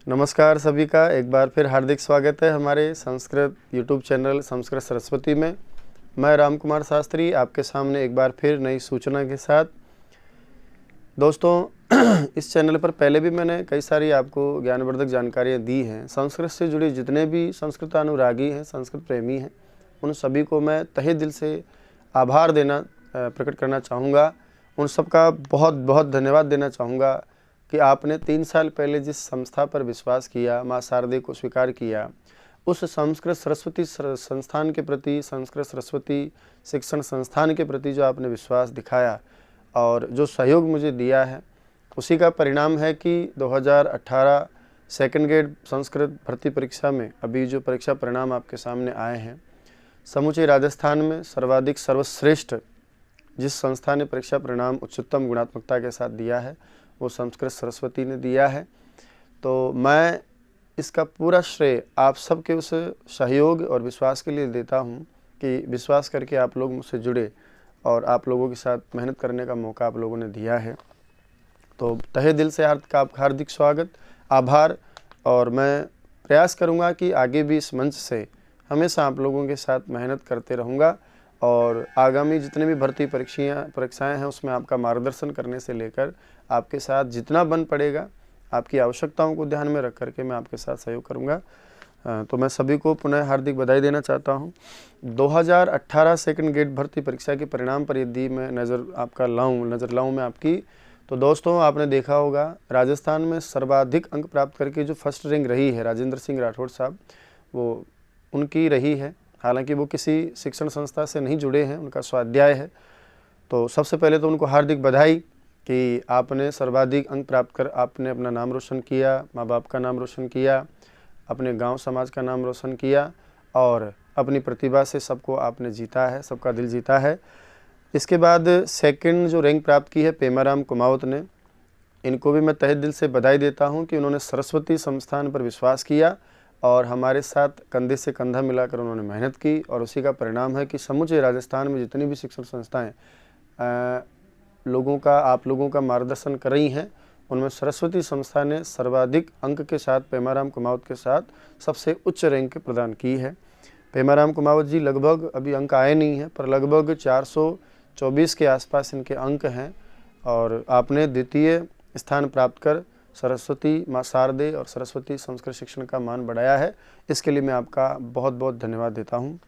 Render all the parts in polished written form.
नमस्कार सभी का एक बार फिर हार्दिक स्वागत है हमारे संस्कृत यूट्यूब चैनल संस्कृत सरस्वती में। मैं राम कुमार शास्त्री आपके सामने एक बार फिर नई सूचना के साथ। दोस्तों इस चैनल पर पहले भी मैंने कई सारी आपको ज्ञानवर्धक जानकारियाँ दी हैं। संस्कृत से जुड़ी जितने भी संस्कृत अनुरागी हैं, संस्कृत प्रेमी हैं, उन सभी को मैं तहे दिल से आभार देना प्रकट करना चाहूँगा। उन सबका बहुत बहुत धन्यवाद देना चाहूँगा कि आपने 3 साल पहले जिस संस्था पर विश्वास किया, माँ शारदे को स्वीकार किया, उस संस्कृत सरस्वती संस्थान के प्रति, संस्कृत सरस्वती शिक्षण संस्थान के प्रति जो आपने विश्वास दिखाया और जो सहयोग मुझे दिया है, उसी का परिणाम है कि 2018 सेकंड ग्रेड संस्कृत भर्ती परीक्षा में अभी जो परीक्षा परिणाम आपके सामने आए हैं, समूचे राजस्थान में सर्वाधिक सर्वश्रेष्ठ जिस संस्था ने परीक्षा परिणाम उच्चतम गुणात्मकता के साथ दिया है, वो संस्कृत सरस्वती ने दिया है। तो मैं इसका पूरा श्रेय आप सबके उस सहयोग और विश्वास के लिए देता हूँ कि विश्वास करके आप लोग मुझसे जुड़े और आप लोगों के साथ मेहनत करने का मौका आप लोगों ने दिया है। तो तहे दिल से आपका हार्दिक स्वागत, आभार। और मैं प्रयास करूँगा कि आगे भी इस मंच से हमेशा आप लोगों के साथ मेहनत करते रहूँगा और आगामी जितने भी भर्ती परीक्षाएं हैं उसमें आपका मार्गदर्शन करने से लेकर आपके साथ जितना बन पड़ेगा, आपकी आवश्यकताओं को ध्यान में रख करके मैं आपके साथ सहयोग करूंगा। तो मैं सभी को पुनः हार्दिक बधाई देना चाहता हूं। 2018 सेकंड ग्रेड भर्ती परीक्षा के परिणाम पर यदि मैं नज़र लाऊं मैं आपकी, तो दोस्तों आपने देखा होगा राजस्थान में सर्वाधिक अंक प्राप्त करके जो फर्स्ट रैंक रही है राजेंद्र सिंह राठौड़ साहब, वो उनकी रही है। हालांकि वो किसी शिक्षण संस्था से नहीं जुड़े हैं, उनका स्वाध्याय है। तो सबसे पहले तो उनको हार्दिक बधाई कि आपने सर्वाधिक अंक प्राप्त कर आपने अपना नाम रोशन किया, माँ बाप का नाम रोशन किया, अपने गांव समाज का नाम रोशन किया और अपनी प्रतिभा से सबको आपने जीता है, सबका दिल जीता है। इसके बाद सेकंड जो रैंक प्राप्त की है पेमाराम कुमावत ने, इनको भी मैं तहे दिल से बधाई देता हूँ कि उन्होंने सरस्वती संस्थान पर विश्वास किया और हमारे साथ कंधे से कंधा मिलाकर उन्होंने मेहनत की और उसी का परिणाम है कि समूचे राजस्थान में जितनी भी शिक्षण संस्थाएं आप लोगों का मार्गदर्शन कर रही हैं, उनमें सरस्वती संस्था ने सर्वाधिक अंक के साथ पेमाराम कुमावत के साथ सबसे उच्च रैंक प्रदान की है। पेमाराम कुमावत जी लगभग अभी अंक आए नहीं हैं, पर लगभग 424 के आसपास इनके अंक हैं और आपने द्वितीय स्थान प्राप्त कर सरस्वती माँ शारदे और सरस्वती संस्कृत शिक्षण का मान बढ़ाया है। इसके लिए मैं आपका बहुत बहुत धन्यवाद देता हूँ।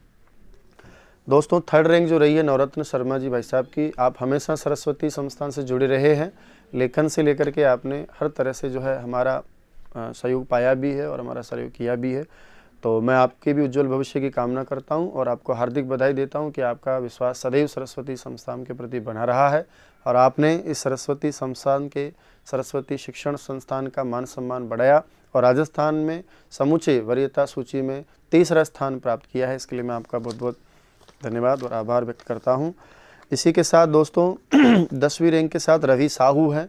दोस्तों थर्ड रैंक जो रही है नवरत्न शर्मा जी भाई साहब की, आप हमेशा सरस्वती संस्थान से जुड़े रहे हैं, लेखन से लेकर के आपने हर तरह से जो है हमारा सहयोग पाया भी है और हमारा सहयोग किया भी है। तो मैं आपके भी उज्जवल भविष्य की कामना करता हूं और आपको हार्दिक बधाई देता हूं कि आपका विश्वास सदैव सरस्वती संस्थान के प्रति बना रहा है और आपने इस सरस्वती संस्थान के सरस्वती शिक्षण संस्थान का मान सम्मान बढ़ाया और राजस्थान में समूचे वरीयता सूची में 3रा स्थान प्राप्त किया है। इसके लिए मैं आपका बहुत बहुत धन्यवाद और आभार व्यक्त करता हूं। इसी के साथ दोस्तों 10वीं रैंक के साथ रवि साहू हैं,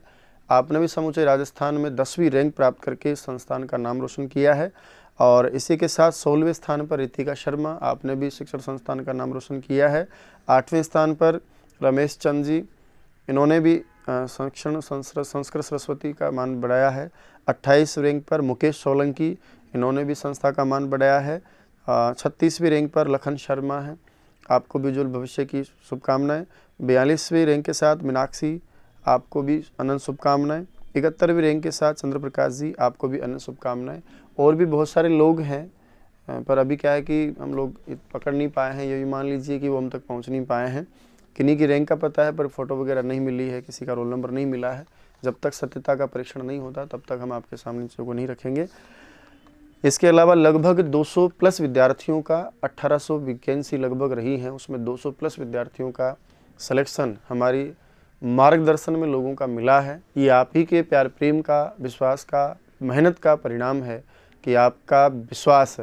आपने भी समूचे राजस्थान में 10वीं रैंक प्राप्त करके संस्थान का नाम रोशन किया है। और इसी के साथ 16वें स्थान पर रितिका शर्मा, आपने भी शिक्षण संस्थान का नाम रोशन किया है। 8वें स्थान पर रमेश चंद जी, इन्होंने भी शिक्षण संस्कृत सरस्वती का मान बढ़ाया है। 28 रैंक पर मुकेश सोलंकी, इन्होंने भी संस्था का मान बढ़ाया है। 36वीं रैंक पर लखन शर्मा है, आपको भी उज्ज्वल भविष्य की शुभकामनाएं। 42वीं रैंक के साथ मीनाक्षी, आपको भी अनंत शुभकामनाएं। 71वीं रैंक के साथ चंद्र प्रकाश जी, आपको भी अनंत शुभकामनाएं। और भी बहुत सारे लोग हैं पर अभी क्या है कि हम लोग पकड़ नहीं पाए हैं, ये भी मान लीजिए कि वो हम तक पहुंच नहीं पाए हैं। किन्हीं की रैंक का पता है पर फोटो वगैरह नहीं मिली है, किसी का रोल नंबर नहीं मिला है। जब तक सत्यता का परीक्षण नहीं होता तब तक हम आपके सामने चीज़ों को नहीं रखेंगे। इसके अलावा लगभग 200 प्लस विद्यार्थियों का 1800 वैकेंसी लगभग रही है, उसमें 200 प्लस विद्यार्थियों का सिलेक्शन हमारी मार्गदर्शन में लोगों का मिला है। ये आप ही के प्यार प्रेम का, विश्वास का, मेहनत का परिणाम है कि आपका विश्वास,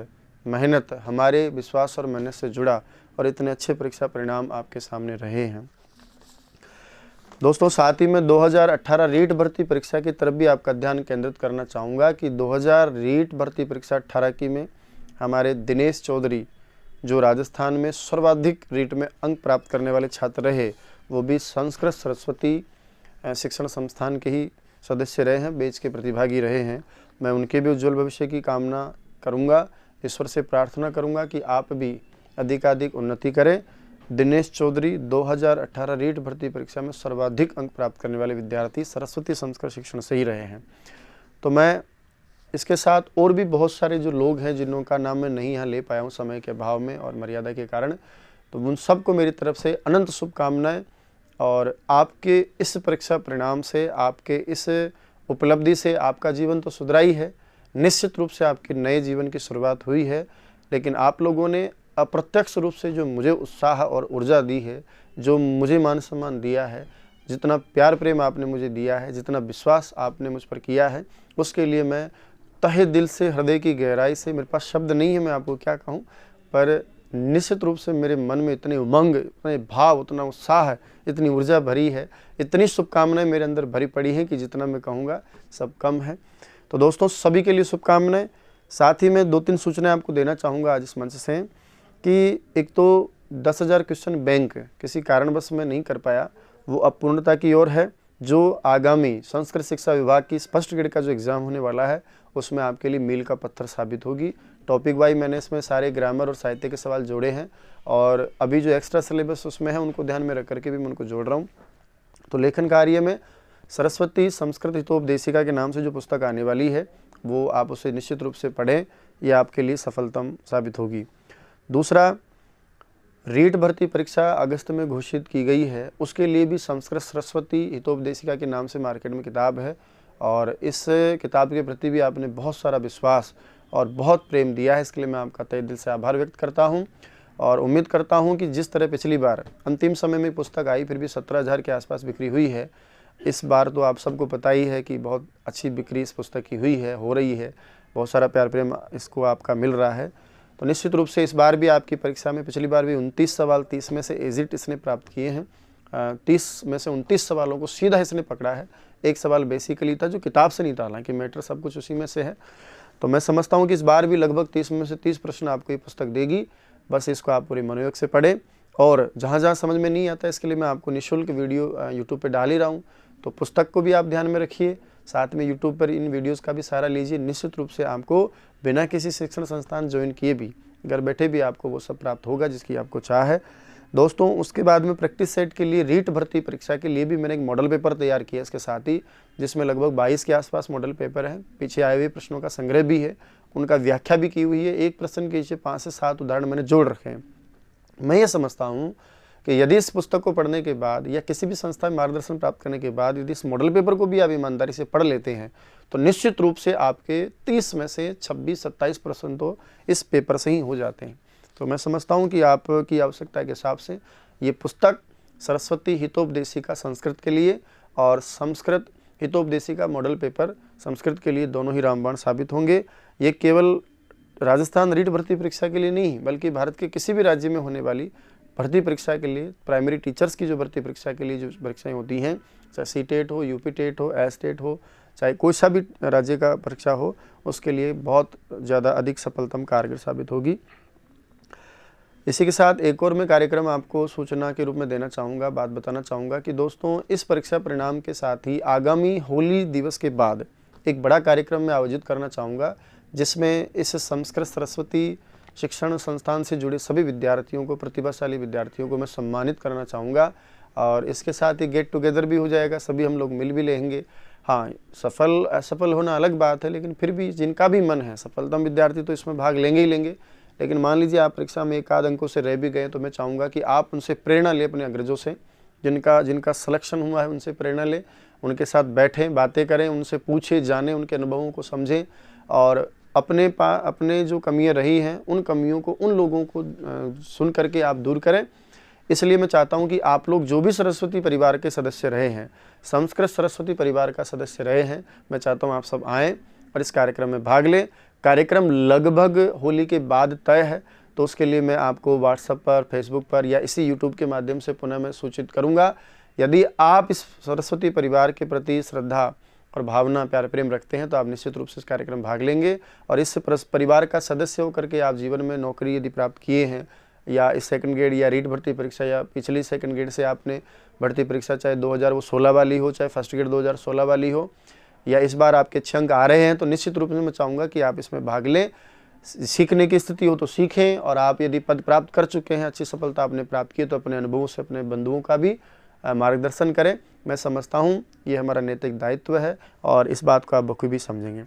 मेहनत हमारे विश्वास और मेहनत से जुड़ा और इतने अच्छे परीक्षा परिणाम आपके सामने रहे हैं। दोस्तों साथ ही मैं 2018 रीट भर्ती परीक्षा की तरफ भी आपका ध्यान केंद्रित करना चाहूँगा कि 2000 रीट भर्ती परीक्षा 18 की में हमारे दिनेश चौधरी जो राजस्थान में सर्वाधिक रीट में अंक प्राप्त करने वाले छात्र रहे, वो भी संस्कृत सरस्वती शिक्षण संस्थान के ही सदस्य रहे हैं, बैच के प्रतिभागी रहे हैं, मैं उनके भी उज्जवल भविष्य की कामना करूंगा। ईश्वर से प्रार्थना करूंगा कि आप भी अधिकाधिक उन्नति करें। दिनेश चौधरी 2018 रीट भर्ती परीक्षा में सर्वाधिक अंक प्राप्त करने वाले विद्यार्थी सरस्वती संस्कृत शिक्षण से ही रहे हैं। तो मैं इसके साथ और भी बहुत सारे जो लोग हैं जिनका नाम मैं नहीं यहाँ ले पाया हूँ समय के अभाव में और मर्यादा के कारण, तो उन सबको मेरी तरफ से अनंत शुभकामनाएं। और आपके इस परीक्षा परिणाम से, आपके इस उपलब्धि से आपका जीवन तो सुधरा ही है, निश्चित रूप से आपके नए जीवन की शुरुआत हुई है। लेकिन आप लोगों ने अप्रत्यक्ष रूप से जो मुझे उत्साह और ऊर्जा दी है, जो मुझे मान सम्मान दिया है, जितना प्यार प्रेम आपने मुझे दिया है, जितना विश्वास आपने मुझ पर किया है, उसके लिए मैं तहे दिल से, हृदय की गहराई से, मेरे पास शब्द नहीं है मैं आपको क्या कहूँ, पर निश्चित रूप से मेरे मन में इतनी उमंग, इतने भाव, उतना उत्साह है, इतनी ऊर्जा भरी है, इतनी शुभकामनाएं मेरे अंदर भरी पड़ी हैं कि जितना मैं कहूँगा सब कम है। तो दोस्तों सभी के लिए शुभकामनाएं। साथ ही मैं 2-3 सूचनाएं आपको देना चाहूँगा आज इस मंच से कि एक तो 10,000 क्वेश्चन बैंक किसी कारणवश मैं नहीं कर पाया, वो अब पूर्णता की ओर है। जो आगामी संस्कृत शिक्षा विभाग की फर्स्ट ग्रेड का जो एग्ज़ाम होने वाला है उसमें आपके लिए मील का पत्थर साबित होगी। टॉपिक वाइज मैंने इसमें सारे ग्रामर और साहित्य के सवाल जोड़े हैं और अभी जो एक्स्ट्रा सिलेबस उसमें है उनको ध्यान में रख करके भी मैं उनको जोड़ रहा हूँ। तो लेखन कार्य में सरस्वती संस्कृत हितोपदेशिका के नाम से जो पुस्तक आने वाली है वो आप उसे निश्चित रूप से पढ़ें, ये आपके लिए सफलतम साबित होगी। दूसरा, रीट भर्ती परीक्षा अगस्त में घोषित की गई है, उसके लिए भी संस्कृत सरस्वती हितोपदेशिका के नाम से मार्केट में किताब है और इस किताब के प्रति भी आपने बहुत सारा विश्वास और बहुत प्रेम दिया है, इसके लिए मैं आपका तहे दिल से आभार व्यक्त करता हूं। और उम्मीद करता हूं कि जिस तरह पिछली बार अंतिम समय में पुस्तक आई फिर भी 17,000 के आसपास बिक्री हुई है, इस बार तो आप सबको पता ही है कि बहुत अच्छी बिक्री इस पुस्तक की हुई है, हो रही है, बहुत सारा प्यार प्रेम इसको आपका मिल रहा है। तो निश्चित रूप से इस बार भी आपकी परीक्षा में, पिछली बार भी 29 सवाल 30 में से एजिट इसने प्राप्त किए हैं। 30 में से 29 सवालों को सीधा इसने पकड़ा है। एक सवाल बेसिकली था जो किताब से नहीं था, हालांकि मैटर सब कुछ उसी में से है। तो मैं समझता हूँ कि इस बार भी लगभग 30 में से 30 प्रश्न आपको ये पुस्तक देगी। बस इसको आप पूरे मनोयोग से पढ़ें और जहाँ जहाँ समझ में नहीं आता इसके लिए मैं आपको निःशुल्क वीडियो यूट्यूब पर डाल ही रहा हूँ, तो पुस्तक को भी आप ध्यान में रखिए, साथ में यूट्यूब पर इन वीडियोस का भी सहारा लीजिए। निश्चित रूप से आपको बिना किसी शिक्षण संस्थान ज्वाइन किए भी घर बैठे भी आपको वो सब प्राप्त होगा जिसकी आपको चाह है। दोस्तों उसके बाद में प्रैक्टिस सेट के लिए रीट भर्ती परीक्षा के लिए भी मैंने एक मॉडल पेपर तैयार किया इसके साथ ही, जिसमें लगभग 22 के आसपास मॉडल पेपर है। पीछे आए हुए प्रश्नों का संग्रह भी है, उनका व्याख्या भी की हुई है। एक प्रश्न के पीछे 5 से 7 उदाहरण मैंने जोड़ रखे हैं। मैं ये समझता हूँ कि यदि इस पुस्तक को पढ़ने के बाद या किसी भी संस्था में मार्गदर्शन प्राप्त करने के बाद यदि इस मॉडल पेपर को भी आप ईमानदारी से पढ़ लेते हैं तो निश्चित रूप से आपके 30 में से 26-27 प्रश्न तो इस पेपर से ही हो जाते हैं। तो मैं समझता हूँ कि आपकी आवश्यकता के हिसाब से ये पुस्तक सरस्वती हितोपदेशिका संस्कृत के लिए और संस्कृत हितोपदेशिका मॉडल पेपर संस्कृत के लिए दोनों ही रामबाण साबित होंगे। ये केवल राजस्थान रीट भर्ती परीक्षा के लिए नहीं बल्कि भारत के किसी भी राज्य में होने वाली भर्ती परीक्षा के लिए, प्राइमरी टीचर्स की जो भर्ती परीक्षा के लिए जो परीक्षाएं होती हैं, चाहे सी-टेट हो, यूपी-टेट हो, एस-टेट हो, चाहे कोई सा भी राज्य का परीक्षा हो, उसके लिए बहुत ज़्यादा अधिक सफलतम कारगर साबित होगी। इसी के साथ एक और मैं कार्यक्रम आपको सूचना के रूप में देना चाहूँगा, बात बताना चाहूँगा कि दोस्तों इस परीक्षा परिणाम के साथ ही आगामी होली दिवस के बाद एक बड़ा कार्यक्रम मैं आयोजित करना चाहूँगा, जिसमें इस संस्कृत सरस्वती शिक्षण संस्थान से जुड़े सभी विद्यार्थियों को, प्रतिभाशाली विद्यार्थियों को मैं सम्मानित करना चाहूँगा। और इसके साथ ही गेट टुगेदर भी हो जाएगा, सभी हम लोग मिल भी लेंगे। हाँ, सफल असफल होना अलग बात है, लेकिन फिर भी जिनका भी मन है, सफलतम विद्यार्थी तो इसमें भाग लेंगे ही लेंगे। लेकिन मान लीजिए आप परीक्षा में 1-आध अंकों से रह भी गए तो मैं चाहूँगा कि आप उनसे प्रेरणा लें, अपने अग्रजों से, जिनका सिलेक्शन हुआ है उनसे प्रेरणा लें, उनके साथ बैठें, बातें करें, उनसे पूछें, जानें, उनके अनुभवों को समझें और अपने जो कमियां रही हैं उन कमियों को, उन लोगों को सुन करके आप दूर करें। इसलिए मैं चाहता हूं कि आप लोग जो भी सरस्वती परिवार के सदस्य रहे हैं, संस्कृत सरस्वती परिवार का सदस्य रहे हैं, मैं चाहता हूं आप सब आएँ और इस कार्यक्रम में भाग लें। कार्यक्रम लगभग होली के बाद तय है, तो उसके लिए मैं आपको व्हाट्सएप पर, फेसबुक पर या इसी यूट्यूब के माध्यम से पुनः मैं सूचित करूँगा। यदि आप इस सरस्वती परिवार के प्रति श्रद्धा और भावना, प्यार प्रेम रखते हैं तो आप निश्चित रूप से इस कार्यक्रम भाग लेंगे और इस परिवार का सदस्य होकर के आप जीवन में नौकरी यदि प्राप्त किए हैं या इस सेकंड ग्रेड या रीट भर्ती परीक्षा या पिछली सेकंड ग्रेड से आपने भर्ती परीक्षा चाहे 2016 वाली हो, चाहे फर्स्ट ग्रेड 2016 वाली हो, या इस बार आपके अच्छे अंक आ रहे हैं तो निश्चित रूप से मैं चाहूँगा कि आप इसमें भाग लें। सीखने की स्थिति हो तो सीखें, और आप यदि पद प्राप्त कर चुके हैं, अच्छी सफलता आपने प्राप्त की है, तो अपने अनुभवों से अपने बंधुओं का भी मार्गदर्शन करें। मैं समझता हूँ ये हमारा नैतिक दायित्व है और इस बात को आप बखूबी समझेंगे।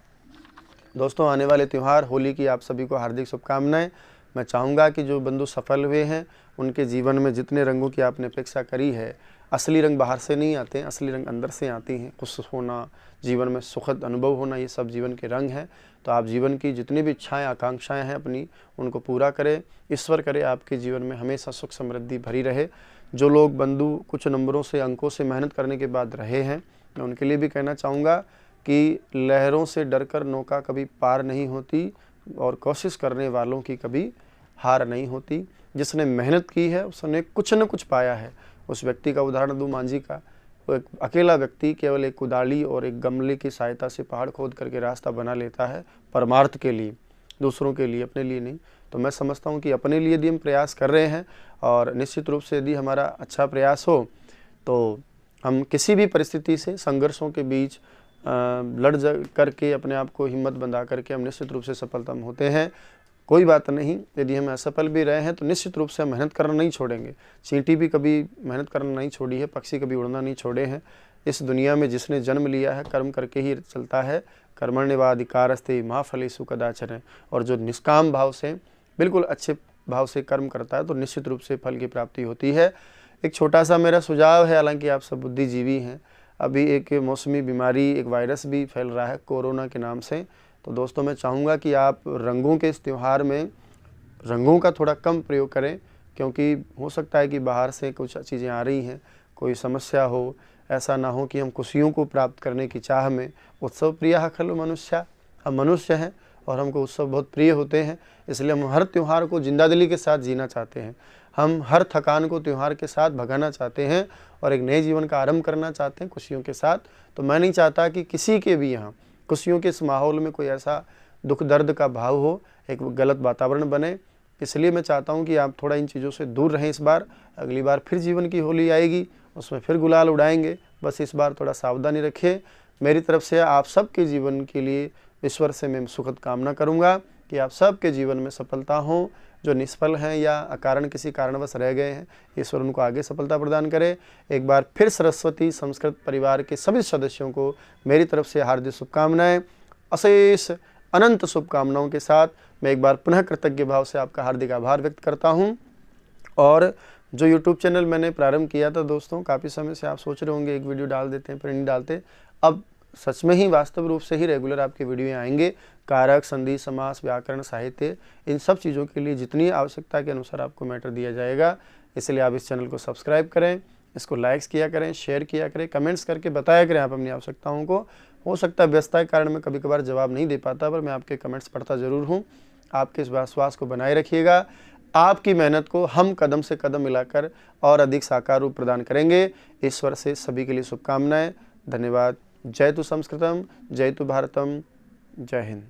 दोस्तों, आने वाले त्यौहार होली की आप सभी को हार्दिक शुभकामनाएं। मैं चाहूँगा कि जो बंधु सफल हुए हैं उनके जीवन में जितने रंगों की आपने अपेक्षा करी है, असली रंग बाहर से नहीं आते हैं, असली रंग अंदर से आती हैं। खुश होना, जीवन में सुखद अनुभव होना, ये सब जीवन के रंग हैं। तो आप जीवन की जितनी भी इच्छाएं आकांक्षाएं हैं अपनी, उनको पूरा करें। ईश्वर करे आपके जीवन में हमेशा सुख समृद्धि भरी रहे। जो लोग बंधु कुछ नंबरों से, अंकों से मेहनत करने के बाद रहे हैं, मैं उनके लिए भी कहना चाहूँगा कि लहरों से डरकर नौका कभी पार नहीं होती और कोशिश करने वालों की कभी हार नहीं होती। जिसने मेहनत की है उसने कुछ न कुछ पाया है। उस व्यक्ति का उदाहरण दूं, मांझी का। वो एक अकेला व्यक्ति केवल एक कुदाली और एक गमले की सहायता से पहाड़ खोद करके रास्ता बना लेता है परमार्थ के लिए, दूसरों के लिए, अपने लिए नहीं। तो मैं समझता हूँ कि अपने लिए यदि हम प्रयास कर रहे हैं और निश्चित रूप से यदि हमारा अच्छा प्रयास हो तो हम किसी भी परिस्थिति से, संघर्षों के बीच लड़ करके अपने आप को हिम्मत बंधा करके हम निश्चित रूप से सफलतम होते हैं। कोई बात नहीं, यदि हम असफल भी रहे हैं तो निश्चित रूप से हम मेहनत करना नहीं छोड़ेंगे। चींटी भी कभी मेहनत करना नहीं छोड़ी है, पक्षी कभी उड़ना नहीं छोड़े हैं। इस दुनिया में जिसने जन्म लिया है कर्म करके ही चलता है। कर्मण्येवाधिकारस्ते मा फलेषु कदाचन। और जो निष्काम भाव से, बिल्कुल अच्छे भाव से कर्म करता है तो निश्चित रूप से फल की प्राप्ति होती है। एक छोटा सा मेरा सुझाव है, हालांकि आप सब बुद्धिजीवी हैं, अभी एक मौसमी बीमारी, एक वायरस भी फैल रहा है कोरोना के नाम से। तो दोस्तों, मैं चाहूँगा कि आप रंगों के इस त्यौहार में रंगों का थोड़ा कम प्रयोग करें, क्योंकि हो सकता है कि बाहर से कुछ चीज़ें आ रही हैं, कोई समस्या हो। ऐसा ना हो कि हम खुशियों को प्राप्त करने की चाह में, उत्सव प्रियः खलु मनुष्य, हम मनुष्य हैं और हमको उत्सव बहुत प्रिय होते हैं, इसलिए हम हर त्यौहार को जिंदादिली के साथ जीना चाहते हैं। हम हर थकान को त्यौहार के साथ भगाना चाहते हैं और एक नए जीवन का आरंभ करना चाहते हैं खुशियों के साथ। तो मैं नहीं चाहता कि किसी के भी यहाँ खुशियों के इस माहौल में कोई ऐसा दुख दर्द का भाव हो, एक गलत वातावरण बने। इसलिए मैं चाहता हूँ कि आप थोड़ा इन चीज़ों से दूर रहें इस बार। अगली बार फिर जीवन की होली आएगी, उसमें फिर गुलाल उड़ाएंगे। बस इस बार थोड़ा सावधानी रखिए। मेरी तरफ से आप सबके जीवन के लिए ईश्वर से मैं सुखद कामना करूँगा कि आप सबके जीवन में सफलता हो। जो निष्फल हैं या अकारण किसी कारणवश रह गए हैं, ईश्वर उनको आगे सफलता प्रदान करे। एक बार फिर सरस्वती संस्कृत परिवार के सभी सदस्यों को मेरी तरफ से हार्दिक शुभकामनाएं। अशेष अनंत शुभकामनाओं के साथ मैं एक बार पुनः कृतज्ञ भाव से आपका हार्दिक आभार व्यक्त करता हूं। और जो YouTube चैनल मैंने प्रारंभ किया था दोस्तों, काफ़ी समय से आप सोच रहे होंगे एक वीडियो डाल देते हैं फिर नहीं डालते। अब सच में ही वास्तव रूप से ही रेगुलर आपके वीडियो आएंगे। कारक, संधि, समास, व्याकरण, साहित्य, इन सब चीज़ों के लिए जितनी आवश्यकता के अनुसार आपको मैटर दिया जाएगा। इसलिए आप इस चैनल को सब्सक्राइब करें, इसको लाइक्स किया करें, शेयर किया करें, कमेंट्स करके बताया करें आप अपनी आवश्यकताओं को। हो सकता है व्यस्तता के कारण मैं कभी कभार जवाब नहीं दे पाता, पर मैं आपके कमेंट्स पढ़ता ज़रूर हूँ। आपके इस विश्वास को बनाए रखिएगा। आपकी मेहनत को हम कदम से कदम मिलाकर और अधिक साकार रूप प्रदान करेंगे। ईश्वर से सभी के लिए शुभकामनाएं। धन्यवाद। जय तु संस्कृतम, जय तु भारतम, जय हिंद।